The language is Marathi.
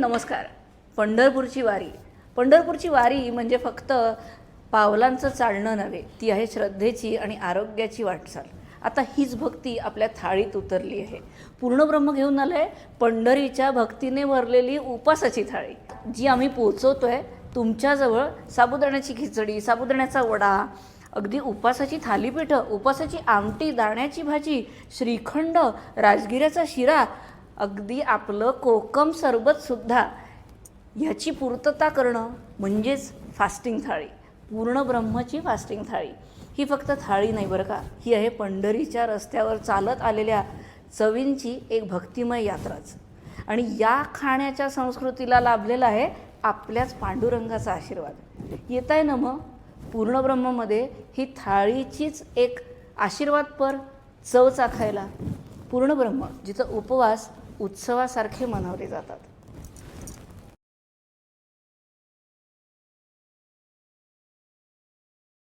नमस्कार. पंढरपूरची वारी. पंढरपूरची वारी म्हणजे फक्त पावलांचं चालणं नव्हे, ती आहे श्रद्धेची आणि आरोग्याची वाटचाल. आता हीच भक्ती आपल्या थाळीत उतरली आहे. पूर्ण ब्रह्म घेऊन आलंय पंढरीच्या भक्तीने भरलेली उपासाची थाळी, जी आम्ही पोचवतोय तुमच्याजवळ. साबुदाण्याची खिचडी, साबुदाण्याचा वडा, अगदी उपासाची थालीपीठं, उपासाची आमटी, दाण्याची भाजी, श्रीखंड, राजगिऱ्याचा शिरा, अगदी आपलं कोकम सरबतसुद्धा. ह्याची पूर्तता करणं म्हणजेच फास्टिंग थाळी, पूर्ण ब्रह्मची फास्टिंग थाळी. ही फक्त थाळी नाही बरं का, ही आहे पंढरीच्या रस्त्यावर चालत आलेल्या चवींची एक भक्तिमय यात्राच. आणि या खाण्याच्या संस्कृतीला लाभलेला आहे आपल्याच पांडुरंगाचा आशीर्वाद. येत आहे ना मग पूर्ण ब्रह्ममध्ये ही थाळीचीच एक आशीर्वादपर चव चाखायला. पूर्ण ब्रह्म, जिथं उपवास उत्सवासारखे मनवले जातात.